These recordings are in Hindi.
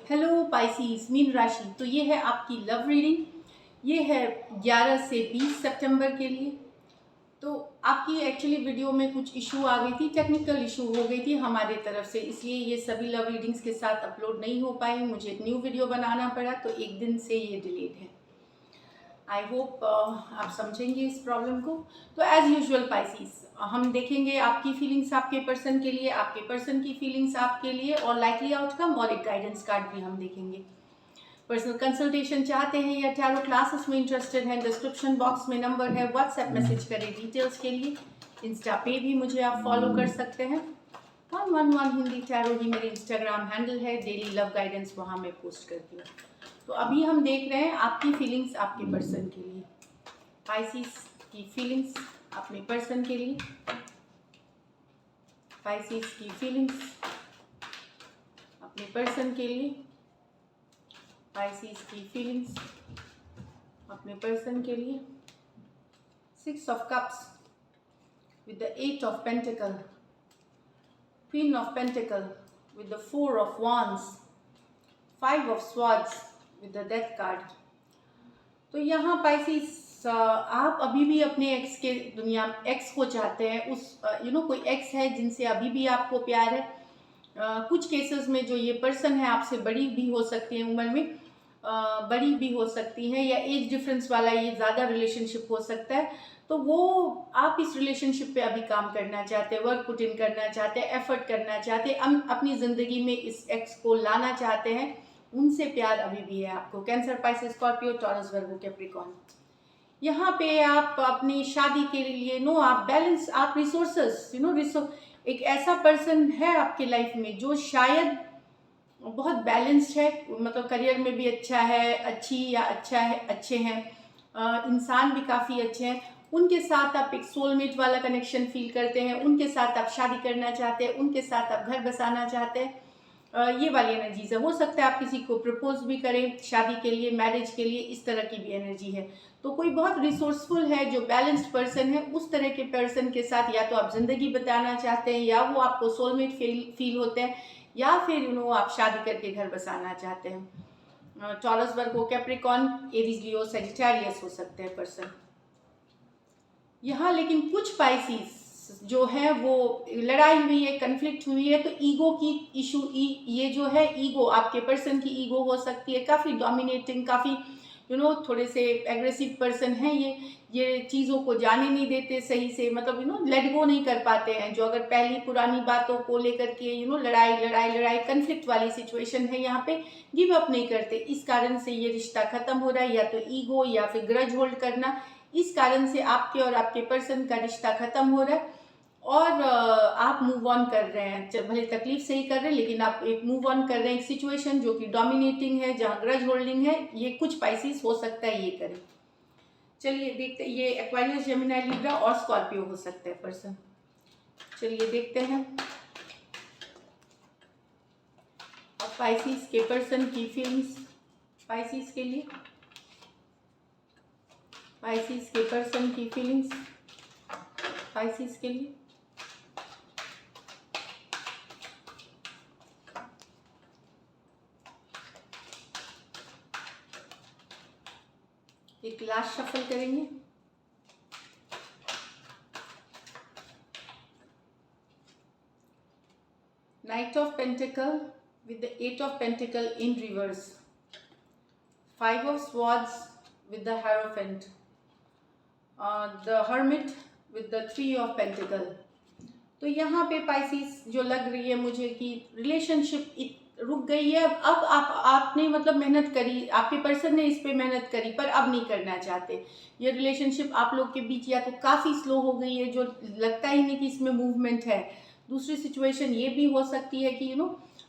हेलो पाइसीज मीन राशि। तो ये है आपकी लव रीडिंग। ये है 11 से 20 सितंबर के लिए। तो आपकी एक्चुअली वीडियो में कुछ इशू आ गई थी, टेक्निकल इशू हो गई थी हमारे तरफ से, इसलिए ये सभी लव रीडिंग्स के साथ अपलोड नहीं हो पाई। मुझे एक न्यू वीडियो बनाना पड़ा, तो एक दिन से ये डिलेड है। आई होप आप समझेंगे इस प्रॉब्लम को। तो एज यूजुअल पाइसीज हम देखेंगे आपकी फीलिंग्स आपके पर्सन के लिए, आपके पर्सन की फीलिंग्स आपके लिए, और लाइकली आउटकम, और एक गाइडेंस कार्ड भी हम देखेंगे। पर्सनल कंसल्टेशन चाहते हैं या टैरो क्लासेस में इंटरेस्टेड हैं, डिस्क्रिप्शन बॉक्स में नंबर है, व्हाट्सएप मैसेज करें डिटेल्स के लिए। इंस्टा पे भी मुझे आप फॉलो कर सकते हैं। 111 हिंदी टैरो ही मेरे इंस्टाग्राम हैंडल है। डेली लव गाइडेंस वहाँ मैं पोस्ट करती हूँ। तो अभी हम देख रहे हैं आपकी फीलिंग्स आपके पर्सन के लिए। पाइसीज की फीलिंग्स अपने पर्सन के लिए। पाइसीज की फीलिंग्स अपने पर्सन के लिए। पाइसीज की फीलिंग्स अपने पर्सन के लिए। 6 of cups with the 8 of Pentacle, Queen of Pentacle with the 4 of Wands, 5 of Swords with the Death card। तो यहाँ पाइसीस आप अभी भी अपने एक्स के दुनिया एक्स को चाहते हैं। उस कोई एक्स है जिनसे अभी भी आपको प्यार है। कुछ केसेस में जो ये पर्सन है आपसे बड़ी भी हो सकती है, उम्र में बड़ी भी हो सकती हैं, या एज डिफरेंस वाला ये ज़्यादा रिलेशनशिप हो सकता है। तो वो आप इस रिलेशनशिप पे अभी काम करना चाहते हैं, वर्क पुट इन करना चाहते हैं, एफर्ट करना चाहते हैं, अपनी ज़िंदगी में इस एक्स को लाना चाहते हैं। उनसे प्यार अभी भी है आपको। कैंसर, पाइसेस, स्कॉर्पियो, टॉरस, वर्गो, कैप्रिकॉर्न। यहाँ पे आप अपनी शादी के लिए आप बैलेंस, आप रिसोर्सेस एक ऐसा पर्सन है आपके लाइफ में जो शायद बहुत बैलेंस्ड है, मतलब करियर में भी अच्छा है, अच्छी या अच्छा है, अच्छे हैं, इंसान भी काफ़ी अच्छे हैं। उनके साथ आप एक सोलमेट वाला कनेक्शन फील करते हैं, उनके साथ आप शादी करना चाहते हैं, उनके साथ आप घर बसाना चाहते हैं। ये वाली एनर्जीज है। हो सकता है आप किसी को प्रपोज भी करें शादी के लिए, मैरिज के लिए, इस तरह की भी एनर्जी है। तो कोई बहुत रिसोर्सफुल है जो बैलेंस्ड पर्सन है, उस तरह के पर्सन के साथ या तो आप जिंदगी बिताना चाहते हैं, या वो आपको सोलमेट फील होते हैं, या फिर आप शादी करके घर बसाना चाहते हैं। टॉरस, वर्गो, कैप्रिकॉर्न, एरीज, लियो, सजिटेरियस हो सकते हैं पर्सन यहाँ। लेकिन कुछ पाइसीज जो है वो लड़ाई हुई है, कन्फ्लिक्ट हुई है, तो ईगो की इशू, ये जो है ईगो, आपके पर्सन की ईगो हो सकती है काफ़ी डोमिनेटिंग, काफ़ी थोड़े से एग्रेसिव पर्सन है ये चीज़ों को जाने नहीं देते सही से, मतलब लेट गो नहीं कर पाते हैं। जो अगर पहली पुरानी बातों को लेकर के लड़ाई कन्फ्लिक्ट वाली सिचुएशन है, यहाँ पे गिव अप नहीं करते। इस कारण से ये रिश्ता खत्म हो रहा है, या तो ईगो या फिर ग्रज होल्ड करना, इस कारण से आपके और आपके पर्सन का रिश्ता खत्म हो रहा है। और आप मूव ऑन कर रहे हैं, भले तकलीफ से ही कर रहे हैं, लेकिन आप एक मूव ऑन कर रहे हैं एक सिचुएशन जो कि डोमिनेटिंग है, जहाँ ग्रज होल्डिंग है। ये कुछ पाइसीज हो सकता है ये करें। चलिए देखते हैं। ये एक्वेरियस, जेमिनी, लिब्रा और स्कॉर्पियो हो सकते हैं पर्सन। चलिए देखते हैं अब पाइसीज के पर्सन की फीलिंग्स पाइसीज के लिए। पाइसीज के पर्सन की फीलिंग्स पाइसीज के लिए। एक लास्ट शफल करेंगे। Night of pentacle with the 8 of Pentacle in reverse, 5 of Swords with the Hierophant, the Hermit with the 3 of Pentacle। तो यहाँ पे पाइसीस जो लग रही है मुझे कि रिलेशनशिप रुक गई है। अब आपने मतलब मेहनत करी, आपके पर्सन ने इस पे मेहनत करी, पर अब नहीं करना चाहते। ये रिलेशनशिप आप लोग के बीच या तो काफ़ी स्लो हो गई है, जो लगता ही नहीं कि इसमें मूवमेंट है। दूसरी सिचुएशन ये भी हो सकती है कि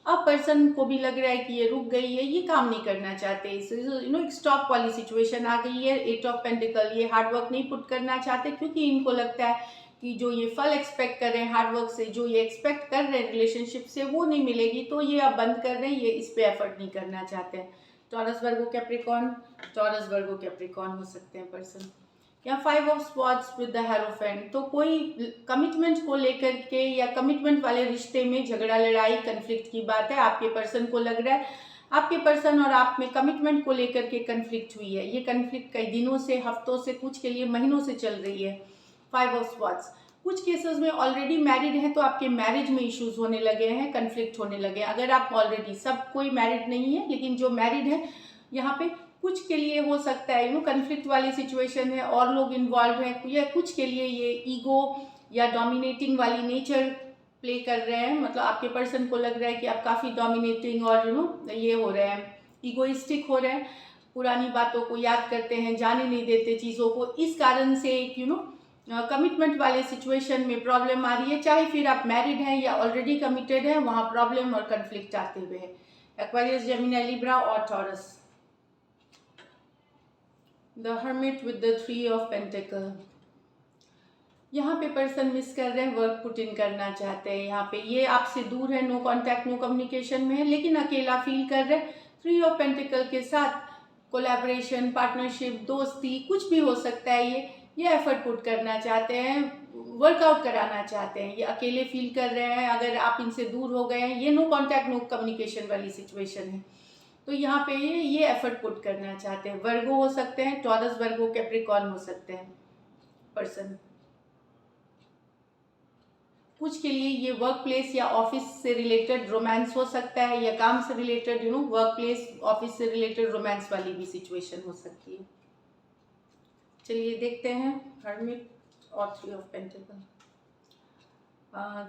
अब पर्सन को भी लग रहा है कि ये रुक गई है, ये काम नहीं करना चाहते। एक स्टॉप वाली सिचुएशन आ गई है। 8 ऑफ पेंटिकल, ये हार्डवर्क नहीं पुट करना चाहते, क्योंकि इनको लगता है कि जो ये फल एक्सपेक्ट कर रहे हैं हार्डवर्क से, जो ये एक्सपेक्ट कर रहे हैं रिलेशनशिप से, वो नहीं मिलेगी, तो ये अब बंद कर रहे हैं, ये इस पे एफर्ट नहीं करना चाहते हैं। टॉरस, वर्गो, कैप्रिकॉर्न, टॉरस, वर्गो, कैप्रिकॉर्न हो सकते हैं पर्सन। या 5 of swords with the hierophant, तो कोई कमिटमेंट को लेकर के या कमिटमेंट वाले रिश्ते में झगड़ा, लड़ाई, कन्फ्लिक्ट की बात है। आपके पर्सन को लग रहा है आपके पर्सन और आप में कमिटमेंट को लेकर के कन्फ्लिक्ट हुई है। ये कन्फ्लिक्ट कई दिनों से, हफ्तों से, कुछ के लिए महीनों से चल रही है। 5 ऑफ स्वॉर्ड्स। कुछ केसेस में ऑलरेडी मैरिड हैं तो आपके मैरिज में इश्यूज होने लगे हैं, कन्फ्लिक्ट होने लगे हैं। अगर आप ऑलरेडी, सब कोई मैरिड नहीं है, लेकिन जो मैरिड है यहाँ पे कुछ के लिए हो सकता है कन्फ्लिक्ट वाली सिचुएशन है और लोग इन्वॉल्व हैं, या कुछ के लिए ये ईगो या डोमिनेटिंग वाली नेचर प्ले कर रहे हैं। मतलब आपके पर्सन को लग रहा है कि आप काफ़ी डोमिनेटिंग और ये हो रहे हैं, ईगोइस्टिक हो रहे हैं, पुरानी बातों को याद करते हैं, जाने नहीं देते चीज़ों को। इस कारण से एक कमिटमेंट वाले सिचुएशन में प्रॉब्लम आ रही है। चाहे फिर आप मैरिड हैं या ऑलरेडी कमिटेड हैं, वहाँ प्रॉब्लम और कन्फ्लिक्ट आते हुए है। एक्वेरियस, जेमिनी, लिब्रा और taurus. The hermit with the 3 of pentacle. यहाँ पे पर्सन मिस कर रहे हैं, वर्क पुट इन करना चाहते हैं। यहाँ पे ये आपसे दूर है, नो कांटेक्ट, नो कम्युनिकेशन में है, लेकिन अकेला फील कर रहे हैं। 3 ऑफ पेंटिकल के साथ कोलैबोरेशन, पार्टनरशिप, दोस्ती, कुछ भी हो सकता है। ये एफर्ट पुट करना चाहते हैं, वर्कआउट कराना चाहते हैं। ये अकेले फील कर रहे हैं अगर आप इनसे दूर हो गए हैं। ये नो कांटेक्ट, नो कम्युनिकेशन वाली सिचुएशन है, तो यहाँ पे ये एफर्ट पुट करना चाहते हैं। वर्गो हो सकते हैं, टॉरस, वर्गो, कैप्रिकॉर्न हो सकते हैं पर्सन। कुछ के लिए ये वर्क प्लेस या ऑफिस से रिलेटेड रोमांस हो सकता है, या काम से रिलेटेड वर्क प्लेस, ऑफिस से रिलेटेड रोमांस वाली भी सिचुएशन हो सकती है। चलिए देखते हैं हर्मिट और 3 ऑफ पेंटिकल।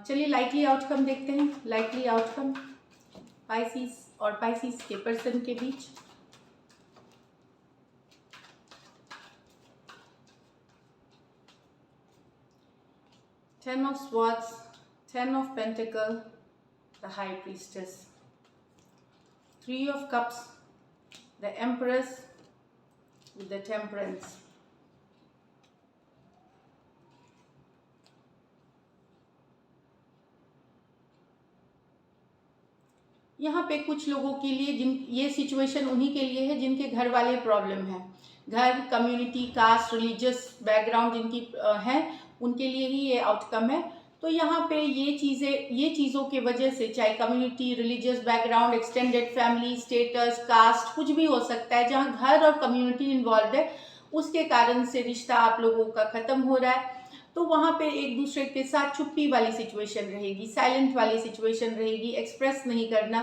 चलिए लाइकली आउटकम देखते हैं। लाइकली आउटकम पाइसिस और पाइसिस के पर्सन के बीच। Ten of Swords, 10 of Pentacle, the High Priestess, 3 of Cups, the Empress with the Temperance. यहाँ पे कुछ लोगों के लिए ये सिचुएशन उन्हीं के लिए है जिनके घर वाले प्रॉब्लम है। घर, कम्युनिटी, कास्ट, रिलीजियस बैकग्राउंड जिनकी है, उनके लिए ही ये आउटकम है। तो यहाँ पे ये चीज़ों के वजह से, चाहे community, religious background, extended family, status, caste, कुछ भी हो सकता है, जहाँ घर और कम्युनिटी इन्वॉल्व है, उसके कारण से रिश्ता आप लोगों का ख़त्म हो रहा है। तो वहाँ पे एक दूसरे के साथ चुप्पी वाली सिचुएशन रहेगी, साइलेंट वाली सिचुएशन रहेगी, एक्सप्रेस नहीं करना।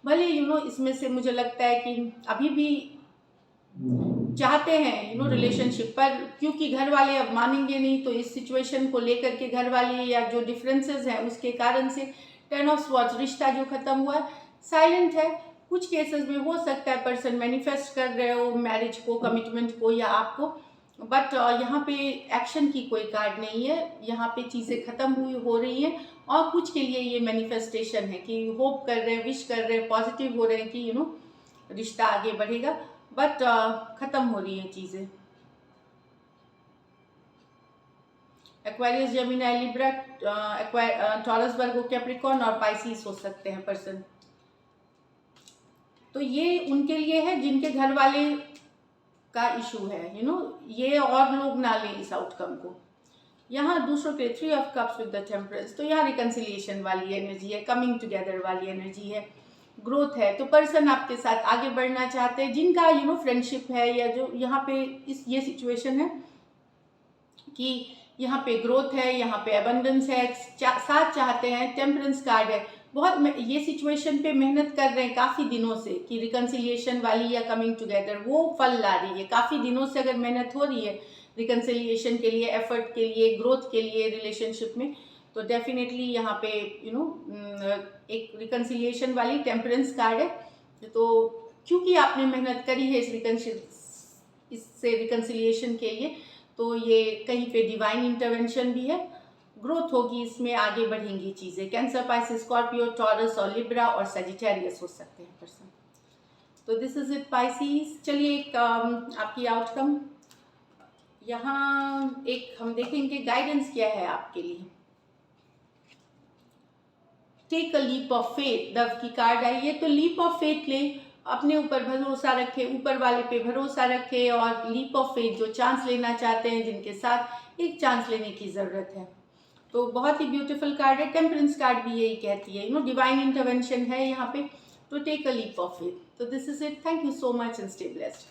भले इसमें से मुझे लगता है कि अभी भी चाहते हैं रिलेशनशिप, पर क्योंकि घर वाले अब मानेंगे नहीं, तो इस सिचुएशन को लेकर के घर वाले या जो डिफरेंसेस हैं उसके कारण से 10 ऑफ स्वॉर्ड्स, रिश्ता जो खत्म हुआ है, साइलेंट है। कुछ केसेस में हो सकता है पर्सन मैनिफेस्ट कर रहे हो मैरिज को, कमिटमेंट को या आपको, बट यहाँ पे एक्शन की कोई कार्ड नहीं है। यहाँ पे चीज़ें ख़त्म हो रही हैं, और कुछ के लिए ये मैनिफेस्टेशन है कि होप कर रहे हैं, विश कर रहे हैं, पॉजिटिव हो रहे हैं कि रिश्ता आगे बढ़ेगा, बट ख़त्म हो रही हैं चीज़ें। एक्वेरियस, जेमिनी, लिब्रा, टॉरस, वर्गो, कैप्रिकॉर्न और पाइसिस हो सकते हैं पर्सन। तो ये उनके लिए है जिनके घर वाले का इशू है, ये और लोग ना लें इस आउटकम को। यहाँ दूसरों के 3 of cups with the temperance, तो यहाँ रिकन्सिलिएशन वाली एनर्जी है, कमिंग टुगेदर वाली एनर्जी है, ग्रोथ है। तो पर्सन आपके साथ आगे बढ़ना चाहते हैं, जिनका फ्रेंडशिप है, या जो यहाँ पे ये सिचुएशन है कि यहाँ पे ग्रोथ है, यहाँ पे एबंडेंस है, साथ चाहते हैं। टेम्परेंस कार्ड है, बहुत ये सिचुएशन पे मेहनत कर रहे हैं काफ़ी दिनों से कि रिकन्सिलिएशन वाली या कमिंग टुगेदर वो फल ला रही है। काफ़ी दिनों से अगर मेहनत हो रही है रिकन्सिलिएशन के लिए, एफर्ट के लिए, ग्रोथ के लिए रिलेशनशिप में, तो डेफिनेटली यहाँ पे एक रिकन्सिलिएशन वाली टेम्परेंस कार्ड है। तो क्योंकि आपने मेहनत करी है इससे रिकन्सिलिएशन के लिए, तो ये कहीं पे डिवाइन इंटरवेंशन भी है, ग्रोथ होगी, इसमें आगे बढ़ेंगी चीज़ें। कैंसर, पाइसिस, स्कॉर्पियो, टॉरस और लिब्रा और सजिटेरियस हो सकते हैं पर्सन। तो दिस इज इट पाइसिस। चलिए एक आपकी आउटकम यहाँ एक हम देखेंगे गाइडेंस क्या है आपके लिए। Take a leap of faith, दव की कार्ड आई है, तो लीप ऑफ फेथ ले, अपने ऊपर भरोसा रखे, ऊपर वाले पे भरोसा रखे, और लीप ऑफ फेथ जो चांस लेना चाहते हैं, जिनके साथ एक चांस लेने की ज़रूरत है। तो बहुत ही ब्यूटीफुल कार्ड है। टेम्परेंस कार्ड भी यही कहती है, डिवाइन इंटरवेंशन है यहाँ पे। to take a leap of faith. So this is it. Thank you so much and stay blessed.